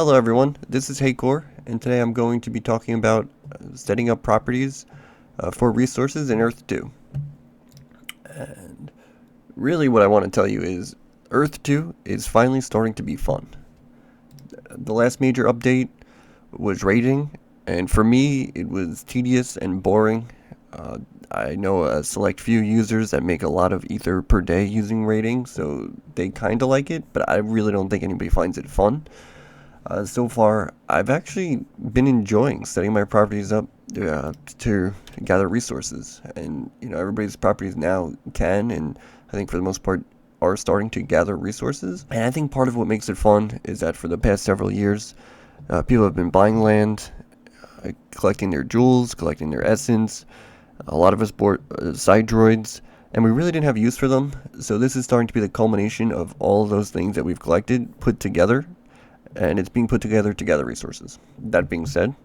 Hello everyone, this is Haycore, and today I'm going to be talking about setting up properties for resources in Earth 2. And really what I want to tell you is Earth 2 is finally starting to be fun. The last major update was raiding, and for me it was tedious and boring. Uh, I know a select few users that make a lot of ether per day using raiding, so they kind of like it, but I really don't think anybody finds it fun. So far, I've actually been enjoying setting my properties up to gather resources, and everybody's properties now can, and I think for the most part, are starting to gather resources. And I think part of what makes it fun is that for the past several years, people have been buying land, collecting their jewels, collecting their essence. A lot of us bought side droids, and we really didn't have use for them. So this is starting to be the culmination of all of those things that we've collected, put together, and it's being put together to gather resources. That being said,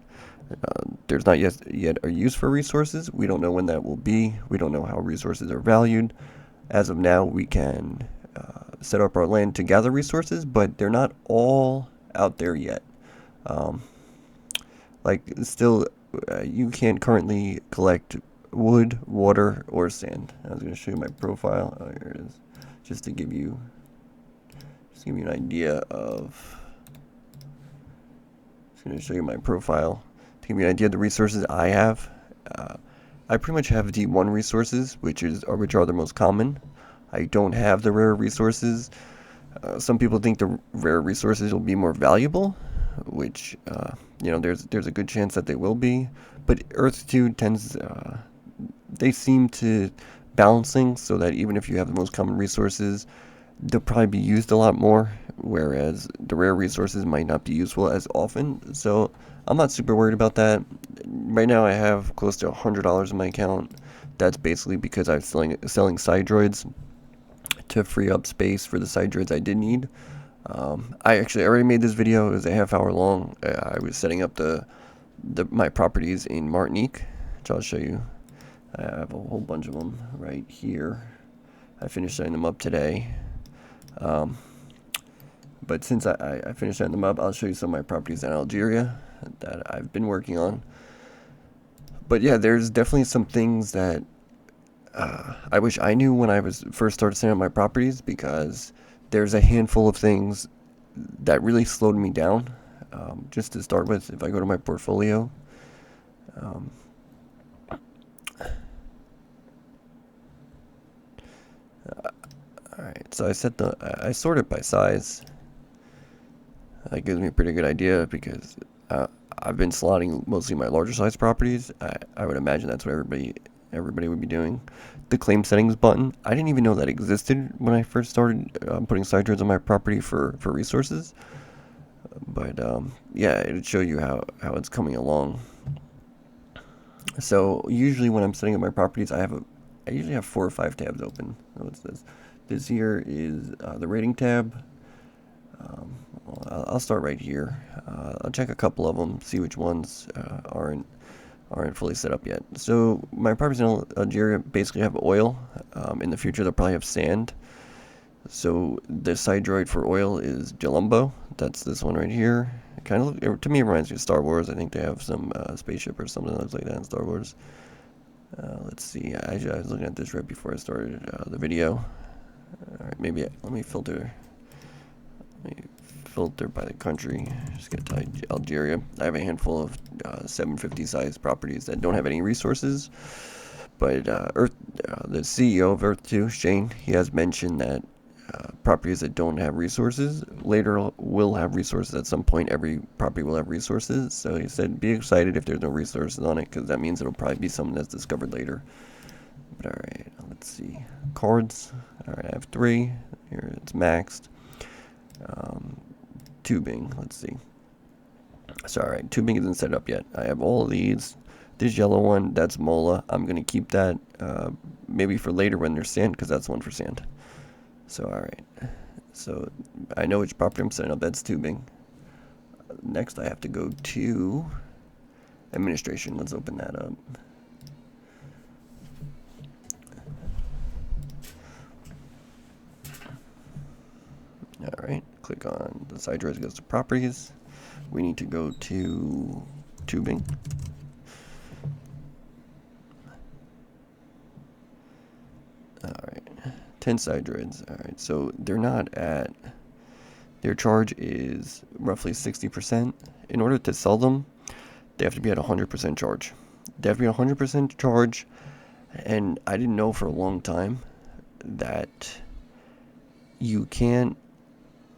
there's not yet a use for resources. We don't know when that will be. We don't know how resources are valued. As of now, we can set up our land to gather resources, but they're not all out there yet. Um, still, you can't currently collect wood, water, or sand. I was going to show you my profile. Oh, here it is. Just to give you an idea of. Going to show you my profile to give you an idea of the resources I have. I pretty much have the D1 resources, which are the most common. I don't have the rare resources. Some people think the rare resources will be more valuable, which there's a good chance that they will be. But Earth 2 they seem to balance things so that even if you have the most common resources, they'll probably be used a lot more, whereas the rare resources might not be useful as often. So I'm not super worried about that. Right now I have close to $100 in my account. That's basically because I'm selling side droids to free up space for the side droids I did need. I actually already made this video. It was a half hour long. I was setting up my properties in Martinique, which I'll show you. I have a whole bunch of them right here. I finished setting them up today. But since I finished setting them up, I'll show you some of my properties in Algeria that I've been working on. But yeah, there's definitely some things that I wish I knew when I was first started setting up my properties, because there's a handful of things that really slowed me down. Just to start with, if I go to my portfolio, alright, so I sort it by size. That gives me a pretty good idea because I've been slotting mostly my larger size properties. I would imagine that's what everybody would be doing. The claim settings button, I didn't even know that existed when I first started putting side droids on my property for resources. But yeah, it would show you how it's coming along. So usually when I'm setting up my properties, I usually have 4 or 5 tabs open. So what's this? This here is the rating tab. I'll start right here. I'll check a couple of them, see which ones aren't fully set up yet. So my properties in Algeria basically have oil. In the future, they'll probably have sand. So the side droid for oil is Jalumbo. That's this one right here. To me, it reminds me of Star Wars. I think they have some spaceship or something that looks like that in Star Wars. Let's see. I was looking at this right before I started the video. All right, let me filter. Filter by the country. Just get to Algeria. I have a handful of 750 size properties that don't have any resources. But the CEO of Earth2, Shane, he has mentioned that properties that don't have resources later will have resources at some point. Every property will have resources. So he said, be excited if there's no resources on it, because that means it'll probably be something that's discovered later. But alright, let's see. Cards. Alright, I have 3. Here it's maxed. Tubing, let's see. So alright, tubing isn't set up yet. I have all of these. This yellow one, that's Mola. I'm going to keep that maybe for later when there's sand, because that's one for sand. So alright. So I know which property I'm setting up. That's tubing. Next I have to go to administration. Let's open that up. Alright, click on the side droid, goes to properties. we need to go to tubing. Alright, 10 side droids. Alright, so they're not at, their charge is roughly 60%. In order to sell them, they have to be at 100% charge. They have to be 100% charge, and I didn't know for a long time that you can't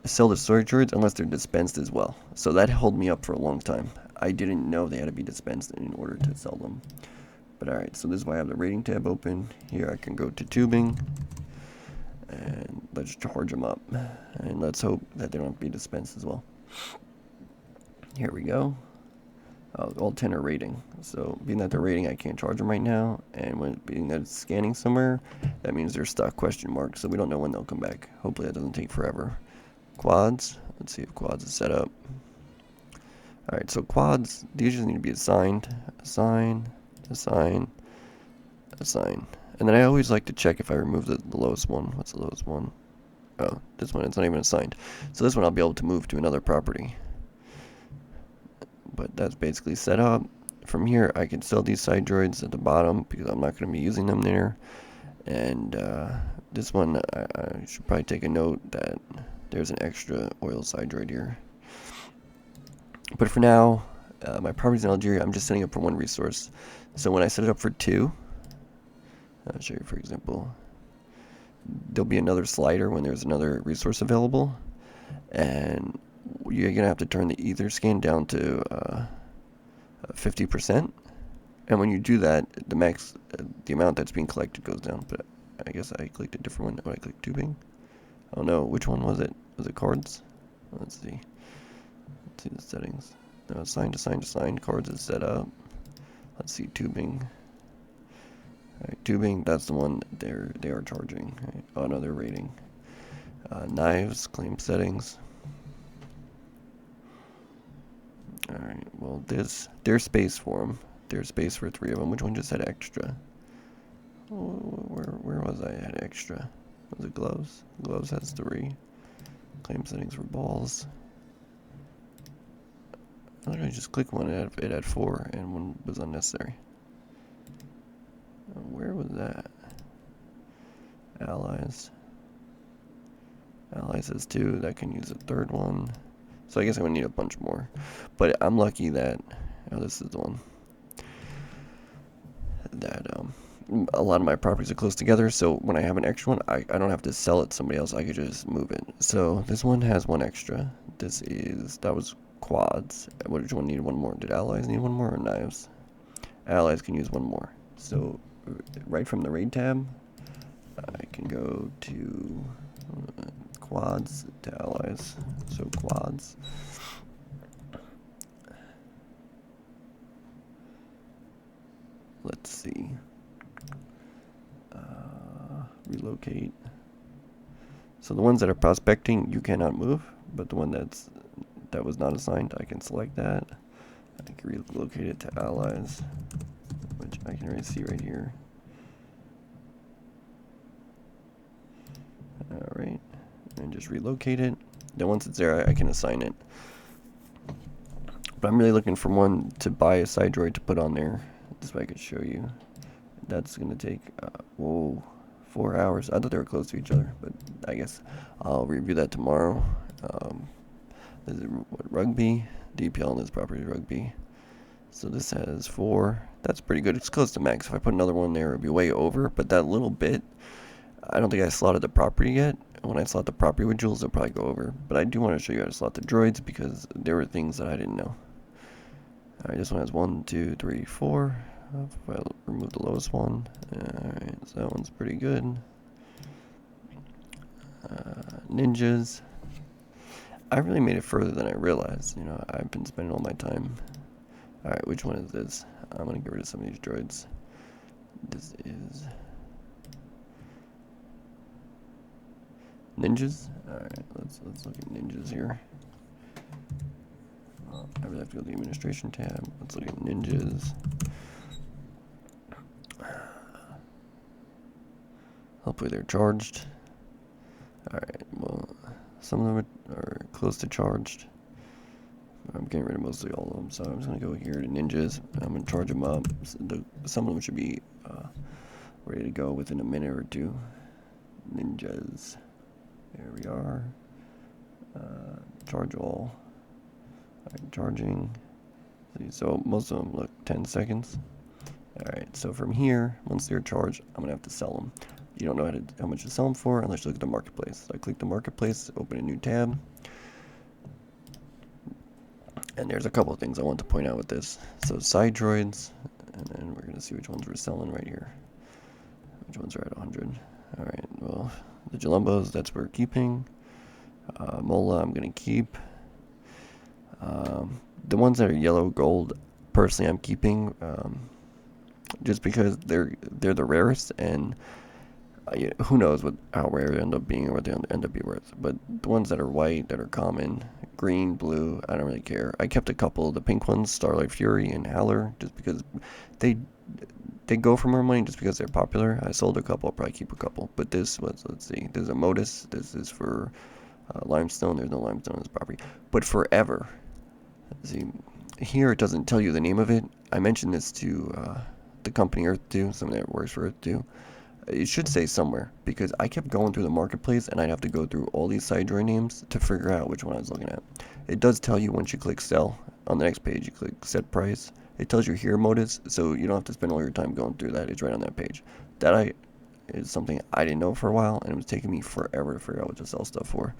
sell the storage droids unless they're dispensed as well. So that held me up for a long time. I didn't know they had to be dispensed in order to sell them. But alright, so this is why I have the rating tab open. Here I can go to tubing, and let's charge them up. And let's hope that they don't be dispensed as well. Here we go. All 10 are rating. So being that they're rating, I can't charge them right now. And when being that it's scanning somewhere, that means they're stuck, question mark. So we don't know when they'll come back. Hopefully that doesn't take forever. Quads. Let's see if quads is set up. Alright, so quads, these just need to be assigned. Assign, assign, assign. And then I always like to check if I remove the lowest one. What's the lowest one? Oh, this one, it's not even assigned. So this one I'll be able to move to another property. But that's basically set up. From here, I can sell these side droids at the bottom because I'm not going to be using them there. And this one, I should probably take a note that there's an extra oil side droid here. But for now, my properties in Algeria, I'm just setting up for one resource. So when I set it up for 2, I'll show you for example, there'll be another slider when there's another resource available. And you're going to have to turn the ether scan down to 50%. And when you do that, the max, the amount that's being collected goes down. But I guess I clicked a different one when I clicked tubing. Oh no, which one was it? Was it cards? Let's see. Let's see the settings. No, assigned, cards is set up. Let's see, tubing. Alright, tubing, that's the one they are charging. Right? Oh no, they're rating. Knives, claim settings. Alright, well there's space for them. There's space for 3 of them. Which one just had extra? Oh, where was I at extra? Was it gloves? Gloves has 3. Claim settings for balls. I literally just clicked one, it had 4, and one was unnecessary. Where was that? Allies. Allies has 2, that can use a 3rd one. So I guess I'm gonna need a bunch more. But I'm lucky that, oh, this is the one. That, a lot of my properties are close together, so when I have an extra one, I don't have to sell it to somebody else, I could just move it. So this one has 1 extra. That was quads. Which one needed 1 more? Did allies need 1 more or knives? Allies can use 1 more. So right from the raid tab, I can go to quads to allies. So quads. Let's see. Relocate. So the ones that are prospecting, you cannot move, but the one that was not assigned, I can select that. I can relocate it to allies, which I can already see right here. Alright, and just relocate it. Then once it's there, I can assign it. But I'm really looking for one to buy a side droid to put on there. This way I could show you. That's going to take, whoa, 4 hours. I thought they were close to each other, but I guess I'll review that tomorrow. This is what, rugby? DPL on this property, rugby. So this has 4. That's pretty good. It's close to max. If I put another one there, it would be way over. But that little bit, I don't think I slotted the property yet. When I slot the property with jewels, it'll probably go over. But I do want to show you how to slot the droids because there were things that I didn't know. Alright, this one has 1, 2, 3, 4. If I remove the lowest one. Alright, so that one's pretty good. Ninjas. I really made it further than I realized. You know, I've been spending all my time. Alright, which one is this? I'm gonna get rid of some of these droids. This is ninjas. Alright, let's look at ninjas here. I really have to go to the administration tab. Let's look at ninjas. Hopefully they're charged. Alright, well, some of them are close to charged. I'm getting rid of mostly all of them, so I'm just gonna go here to ninjas. I'm gonna charge them up. Some of them should be ready to go within a minute or two. Ninjas. There we are. Charge all. I'm charging. So most of them look 10 seconds. Alright, so from here, once they're charged, I'm going to have to sell them. You don't know how much to sell them for unless you look at the marketplace. So I click the marketplace, open a new tab. And there's a couple of things I want to point out with this. So side droids, and then we're going to see which ones we're selling right here. Which ones are at 100. Alright, well, the Jalumbos, that's what we're keeping. Mola, I'm going to keep. The ones that are yellow gold, personally, I'm keeping. Just because they're the rarest, and who knows how rare they end up being or what they end up being worth. But the ones that are white, that are common, green, blue, I don't really care. I kept a couple of the pink ones, Starlight Fury and Howler, just because they go for more money just because they're popular. I sold a couple, I'll probably keep a couple. But this was, let's see, there's a Modus, this is for limestone, there's no limestone on this property. But forever, let's see, here it doesn't tell you the name of it. I mentioned this to the company Earth2, somebody that works for Earth2. It should say somewhere, because I kept going through the marketplace and I'd have to go through all these side droid names to figure out which one I was looking at. It does tell you once you click sell. On the next page you click set price. It tells you here modus, so you don't have to spend all your time going through that. It's right on that page. That is something I didn't know for a while, and it was taking me forever to figure out what to sell stuff for.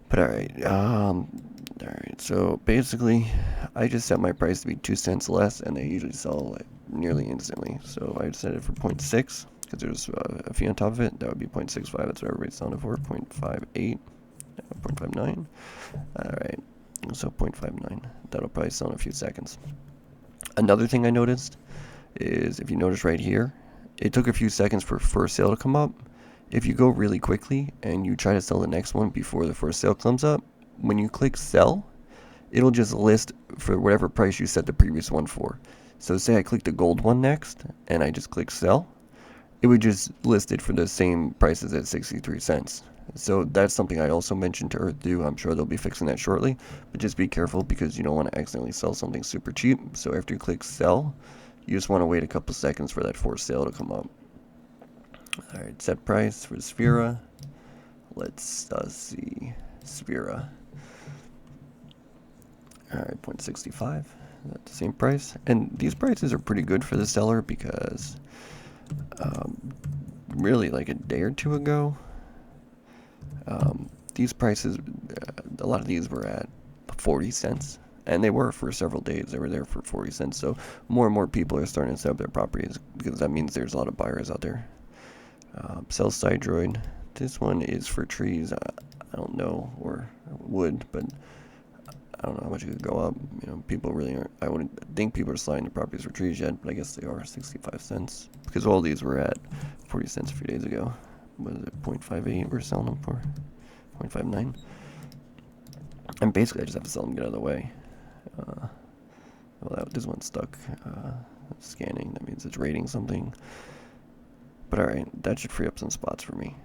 But alright, so basically, I just set my price to be 2 cents less, and they usually sell like nearly instantly. So I set it for 0.6, because there's a fee on top of it. That would be 0.65, that's what everybody's selling it for. 0.58, 0.59. Alright, so 0.59. That'll probably sell in a few seconds. Another thing I noticed is, if you notice right here, it took a few seconds for first sale to come up. If you go really quickly and you try to sell the next one before the first sale comes up, when you click sell, it'll just list for whatever price you set the previous one for. So say I click the gold one next and I just click sell, it would just list it for the same prices at 63 cents. So that's something I also mentioned to Earth2. I'm sure they'll be fixing that shortly, but just be careful because you don't want to accidentally sell something super cheap. So after you click sell, you just want to wait a couple seconds for that forced sale to come up. Alright, set price for Sphera. Let's see. Sphera. Alright, 0.65. That's the same price. And these prices are pretty good for the seller because really like a day or two ago, these prices, a lot of these were at 40 cents. And they were for several days. They were there for 40 cents. So more and more people are starting to set up their properties because that means there's a lot of buyers out there. Sell side droid. This one is for trees. I don't know, or wood, but I don't know how much it could go up. You know, people really aren't. I wouldn't think people are selling the properties for trees yet, but I guess they are 65 cents because all these were at 40 cents a few days ago. What is it? 0.58 we're selling them for. 0.59. And basically, I just have to sell them and get out of the way. Well, this one's stuck. Scanning. That means it's rating something. But alright, that should free up some spots for me.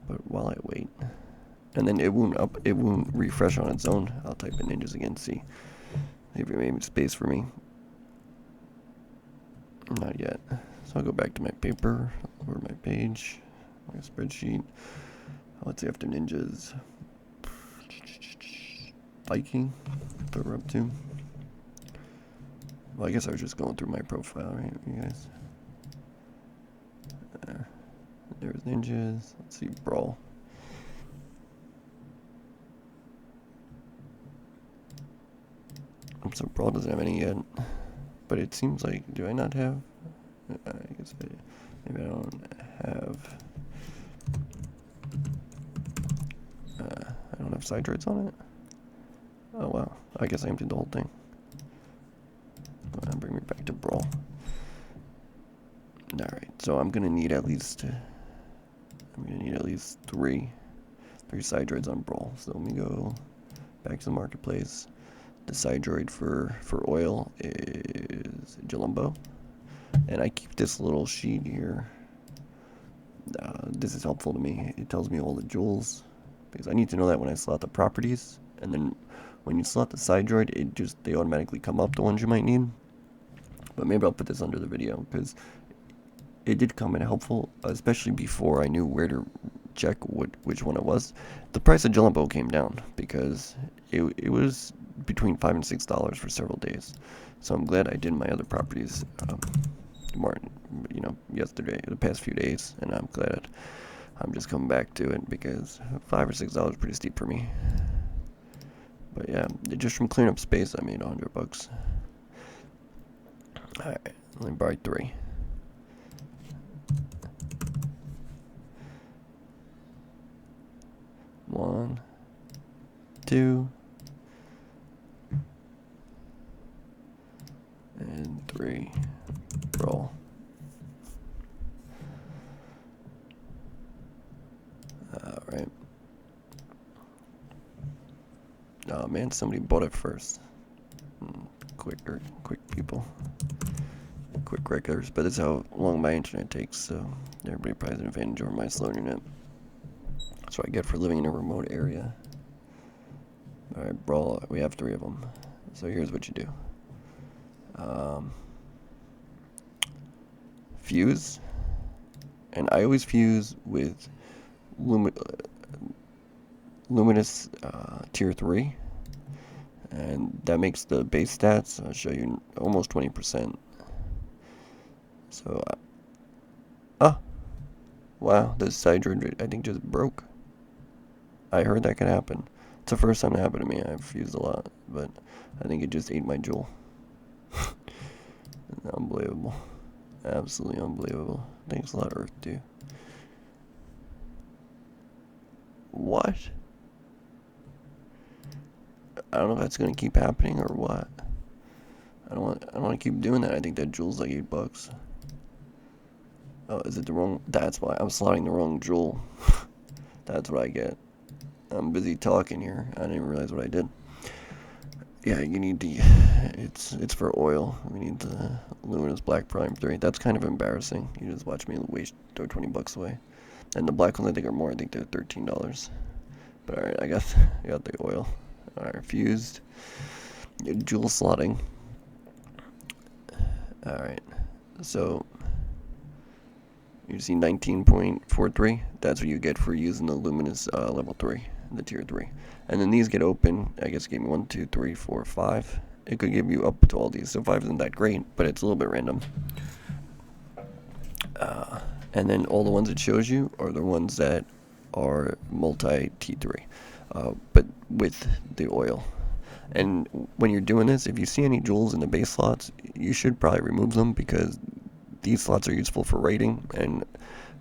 But while I wait, and then it won't refresh on its own. I'll type in ninjas again, see if it made space for me. Not yet. So I'll go back to my paper or my page, my spreadsheet. Let's see after ninjas. Viking, what we're up to. Well, I guess I was just going through my profile, right, you guys? There's ninjas. Let's see, brawl. So brawl doesn't have any yet, but it seems like, do I not have? I guess maybe I don't have. I don't have side droids on it. Oh wow! I guess I emptied the whole thing. Bring me back to brawl. All right, so I'm gonna need at least. I'm gonna need at least three side droids on brawl. So let me go back to the marketplace. The side droid for oil is Jalumbo, and I keep this little sheet here. This is helpful to me. It tells me all the jewels because I need to know that when I select the properties, and then when you slot the side droid, they automatically come up, the ones you might need. But maybe I'll put this under the video, because it did come in helpful, especially before I knew where to check which one it was. The price of Jumbo came down, because it was between $5 and $6 for several days. So I'm glad I did my other properties more, yesterday, the past few days, and I'm glad I'm just coming back to it, because $5 or $6 is pretty steep for me. But yeah, just from clearing up space, I made $100. Alright, let me buy 3. One, 2, and 3. Roll. Alright. Oh man, somebody bought it first. Quick people. Quick wreckers, but that's how long my internet takes, so everybody probably has an advantage over my slow internet. That's what I get for living in a remote area. Alright, brawl, we have 3 of them. So here's what you do. Fuse. And I always fuse with Luminous Tier 3. And that makes the base stats, I'll show you, almost 20%. So, wow, this side droid, I think, just broke. I heard that could happen. It's the first time it happened to me. I've fused a lot, but I think it just ate my jewel. Unbelievable. Absolutely unbelievable. Thanks a lot, Earth2. What? I don't know if that's gonna keep happening or what. I don't want to keep doing that. I think that jewel's like $8. Oh, is it the wrong? That's why I'm slotting the wrong jewel. That's what I get. I'm busy talking here. I didn't even realize what I did. Yeah, you need the. It's for oil. We need the Luminous Black Prime 3. That's kind of embarrassing. You just watch me waste $20 away. And the black ones I think are more. I think they're $13. But alright, I got the oil. Alright, fused. Jewel slotting. Alright, so you see 19.43. That's what you get for using the Luminous level 3, the tier 3. And then these get open. I guess it gave me 1, 2, 3, 4, 5. It could give you up to all these. So 5 isn't that great, but it's a little bit random. And then all the ones it shows you are the ones that are multi T3, but with the oil. And when you're doing this, if you see any jewels in the base slots, you should probably remove them, because these slots are useful for raiding, and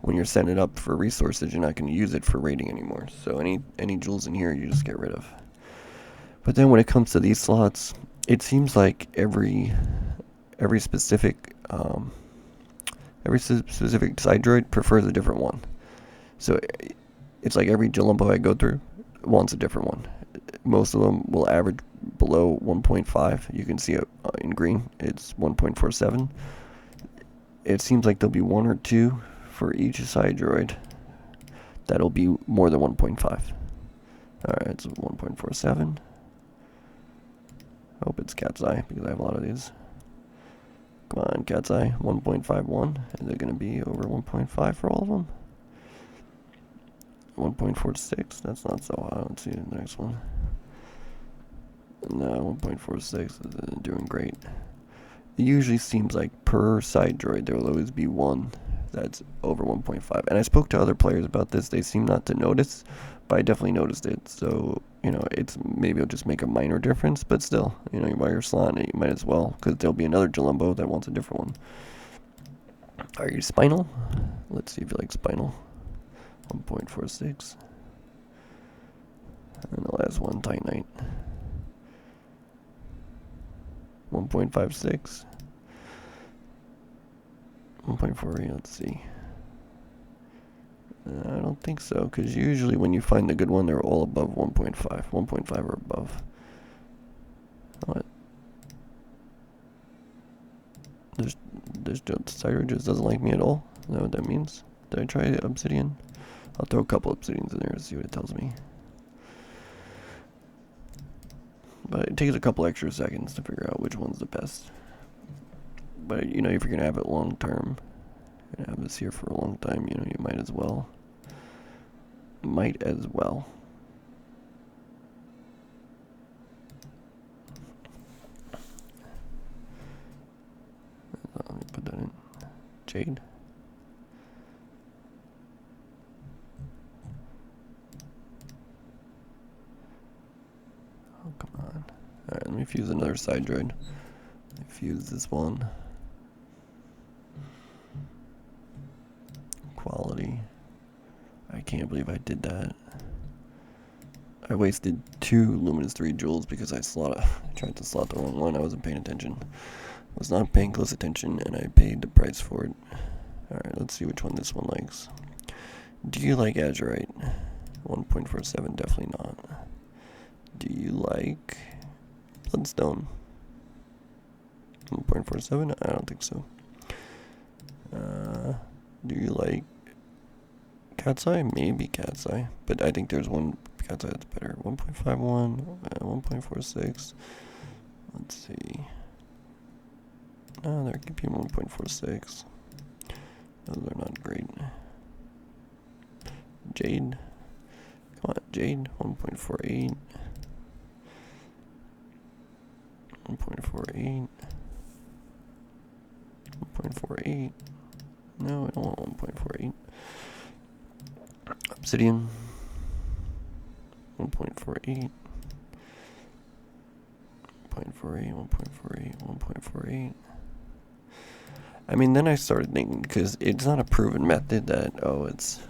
when you're setting it up for resources, you're not going to use it for raiding anymore. So any jewels in here, you just get rid of. But then when it comes to these slots, it seems like every specific side droid prefers a different one. So it's like every Jumbo I go through wants a different one. Most of them will average below 1.5. You can see it in green. It's 1.47. It seems like there'll be 1 or 2 for each side droid that'll be more than 1.5. Alright, it's 1.47. Hope it's cat's eye, because I have a lot of these. Come on, cat's eye. 1.51. Is it going to be over 1.5 for all of them? 1.46. That's not so high. Let's see the next one. No, 1.46 is doing great. It usually seems like per side droid there will always be one that's over 1.5. And I spoke to other players about this. They seem not to notice, but I definitely noticed it. So, maybe it'll just make a minor difference, but still, while you're slotting it, you might as well, because there'll be another Jumbo that wants a different one. Are you spinal? Let's see if you like spinal. 1.46. And the last one, Titanite. 1.56. 1.48, let's see. I don't think so, because usually when you find the good one, they're all above 1.5. 1.5 or above. What? This Cyro just doesn't like me at all? Is that what that means? Did I try obsidian? I'll throw a couple obsidians in there and see what it tells me. But it takes a couple extra seconds to figure out which one's the best. But, you know, if you're going to have it long term, and have this here for a long time, you know, you might as well. Might as well. Let me put that in. Jade. Oh, come on. Alright, let me fuse another side droid. Fuse this one. Quality. I can't believe I did that. I wasted 2 Luminous 3 joules because I tried to slot the wrong one. I wasn't paying attention. I was not paying close attention, and I paid the price for it. Alright, let's see which one this one likes. Do you like Azurite? 1.47, definitely not. Do you like Bloodstone? 1.47? I don't think so. Do you like Cat's Eye? Maybe Cat's Eye. But I think there's one Cat's Eye that's better. 1.51, 1.46. Let's see. No, there could be 1.46. Those are not great. Jade. Come on, Jade. 1.48. 1.48. 1.48. No, I don't want 1.48. Obsidian. 1.48. 1.48. 1.48. 1.48. I mean, then I started thinking, because it's not a proven method that, it's,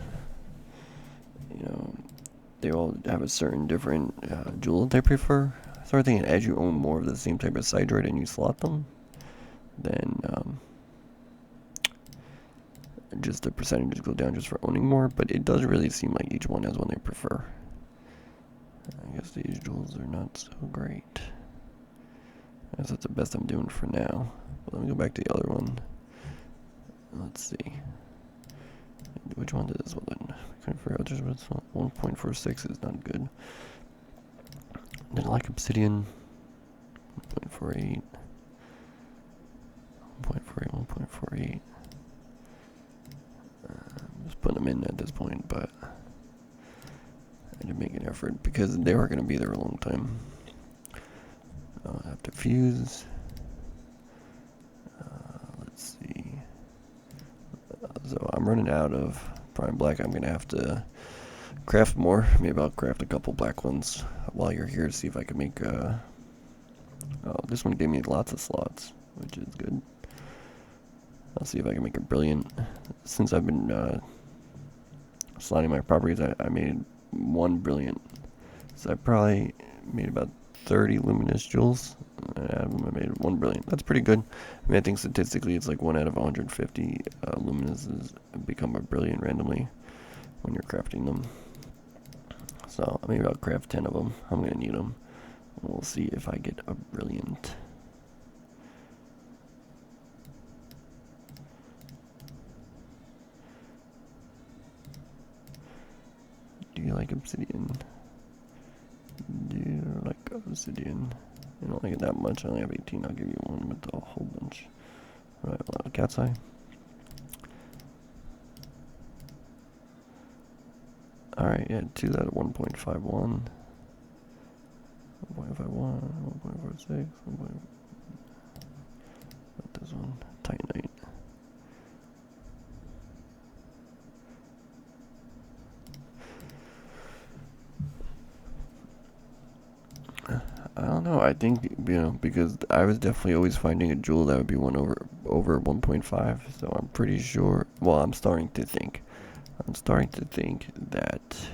you know, they all have a certain different jewel that they prefer. I started thinking as you own more of the same type of side droid and you slot them, then just the percentages go down just for owning more, but it does really seem like each one has one they prefer. I guess these jewels are not so great. I guess that's the best I'm doing for now. But let me go back to the other one. Let's see. Which one did this one? I couldn't figure out. Just 1.46 is not good. Then I like Obsidian. 1.48. 1.48. 1.48. Just putting them in at this point, but I had to make an effort because they were going to be there a long time. I'll have to fuse. Let's see. So I'm running out of prime black. I'm going to have to craft more. Maybe I'll craft a couple black ones while you're here to see if I can make oh, this one gave me lots of slots, which is good. I'll see if I can make a brilliant. Since I've been slotting my properties, I made 1 brilliant. So I probably made about 30 luminous jewels. I made 1 brilliant. That's pretty good. I mean, I think statistically it's like 1 out of 150 luminuses become a brilliant randomly when you're crafting them. So maybe I'll craft 10 of them. I'm going to need them. We'll see if I get a brilliant. Do you like obsidian? Do you like obsidian? I don't like it that much. I only have 18. I'll give you one with a whole bunch. Alright, a lot of cat's eye. Alright, yeah, 2 out of 1.51. 1.51, 1.46, 1. Not this one. Titanite. I don't know. I think, you know, because I was definitely always finding a jewel that would be one over 1.5. So I'm pretty sure. Well, I'm starting to think that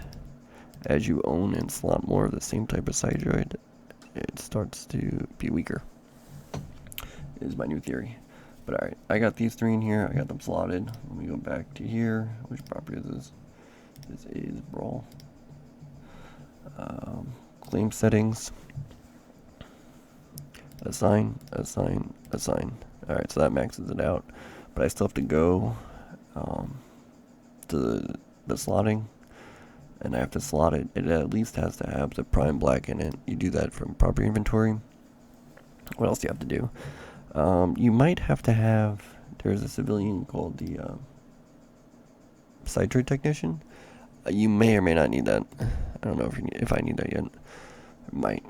as you own and slot more of the same type of side droid, it starts to be weaker. Is my new theory. But alright, I got these 3 in here. I got them slotted. Let me go back to here. Which property is this? This is Brawl. Claim settings. Assign. Alright, so that maxes it out. But I still have to go to the slotting and I have to slot it, it at least has to have the prime black in it. You do that from property inventory. What else do you have to do? You might have to have. There's a civilian called the site trade technician. You may or may not need that. I don't know if I need that yet. I might.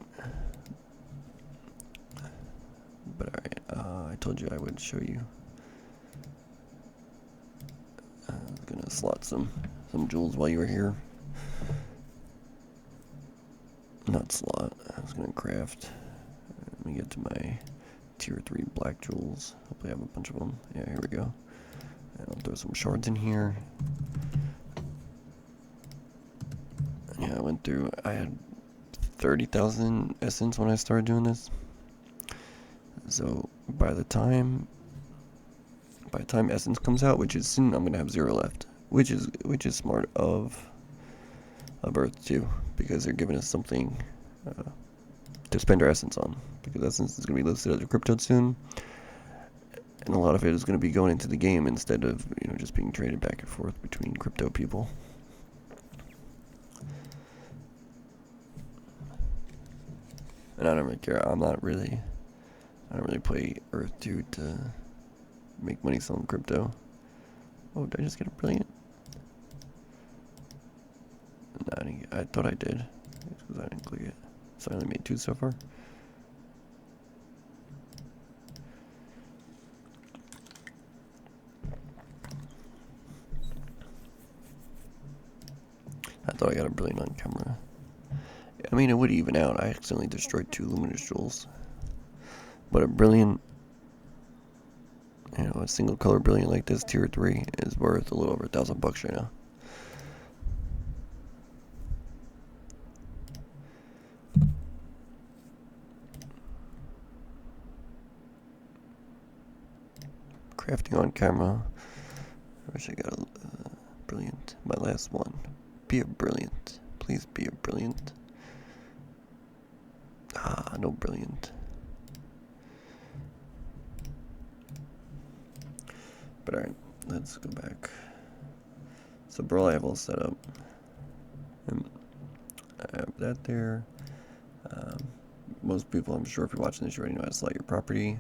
But alright, I told you I would show you. I was gonna slot some jewels while you were here. Not slot. I was gonna craft. Let me get to my tier 3 black jewels. Hopefully I have a bunch of them. Yeah, here we go. And I'll throw some shards in here. Yeah, I went through. I had 30,000 essence when I started doing this. So by the time essence comes out, which is soon, I'm gonna have 0 left. Which is smart of Earth2, because they're giving us something to spend our essence on. Because essence is gonna be listed as a crypto soon, and a lot of it is gonna be going into the game instead of just being traded back and forth between crypto people. And I don't really care. I don't really play Earth2 to make money selling crypto. Oh, did I just get a brilliant? No, I thought I did. It's because I didn't click it. So I only made 2 so far. I thought I got a brilliant on camera. I mean, it would even out. I accidentally destroyed 2 luminous jewels. But a brilliant, a single color brilliant like this, tier 3, is worth a little over $1,000 right now. Crafting on camera. I wish I got a brilliant. My last one. Be a brilliant. Please be a brilliant. Ah, no brilliant. But alright, let's go back. So Brawl I have all set up. And I have that there. Most people, I'm sure if you're watching this, you already know how to slot your property.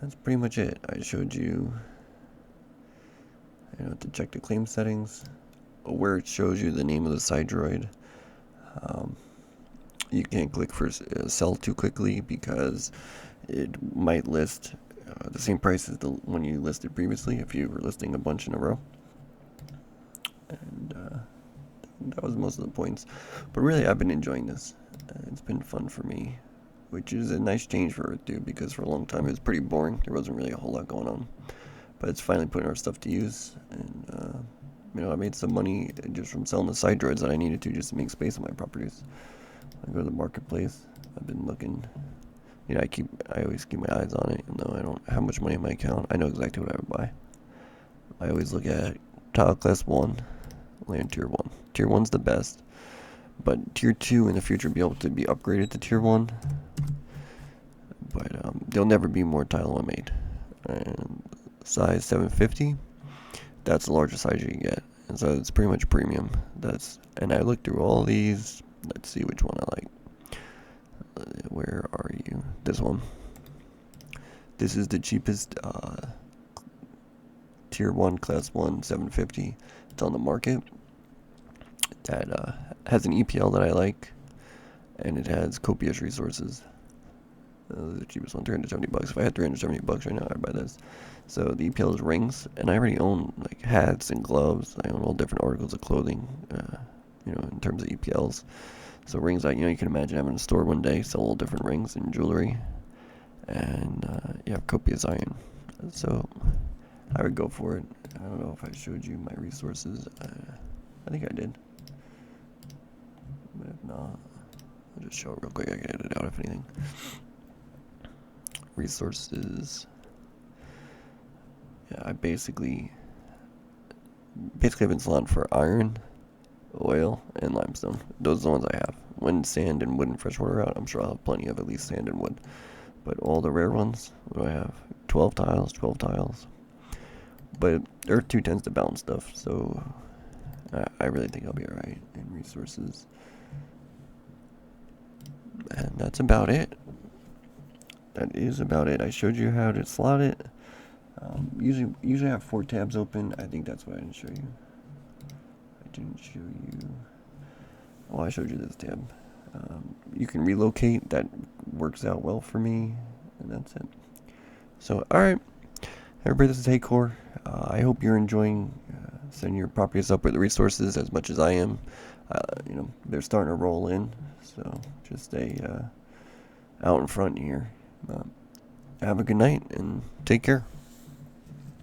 That's pretty much it. I showed you, to check the claim settings, where it shows you the name of the side droid. You can't click for sell too quickly because it might list the same price as the one you listed previously if you were listing a bunch in a row. And that was most of the points. But really, I've been enjoying this. It's been fun for me, which is a nice change for Earth2, because for a long time it was pretty boring. There wasn't really a whole lot going on. But it's finally putting our stuff to use. And, I made some money just from selling the side droids that I needed to just to make space on my properties. I go to the marketplace. I've been looking. I always keep my eyes on it, even though I don't have much money in my account. I know exactly what I would buy. I always look at tile class 1, land tier 1. Tier 1's the best, but tier 2 in the future will be able to be upgraded to tier 1. But there'll never be more tile 1 made. And size 750, that's the largest size you can get. And so it's pretty much premium. And I looked through all these. Let's see which one I like. Where are you? This one. This is the cheapest tier 1 class 1 750. It's on the market. That has an EPL that I like, and it has copious resources. The cheapest one, $370. If I had $370 right now, I'd buy this. So the EPL is rings, and I already own like hats and gloves. I own all different articles of clothing, in terms of EPLs. So rings, you can imagine having a store one day, sell all different rings and jewelry, and you have copious iron. So I would go for it. I don't know if I showed you my resources. I think I did. But if not, I'll just show it real quick. I can edit it out if anything. Resources. Yeah, I basically I've been selling for iron, oil, and limestone. Those are the ones I have. When sand and wood and freshwater are out, I'm sure I'll have plenty of at least sand and wood. But all the rare ones, what do I have? 12 tiles. But Earth2 tends to balance stuff, so I really think I'll be alright in resources. And that's about it. That is about it. I showed you how to slot it. Usually I have 4 tabs open. I think that's what I didn't show you. I didn't show you. Oh, I showed you this tab. You can relocate. That works out well for me. And that's it. So, alright. Everybody, this is Haycore. I hope you're enjoying setting your properties up with the resources as much as I am. They're starting to roll in. So, just stay out in front here. Have a good night and take care.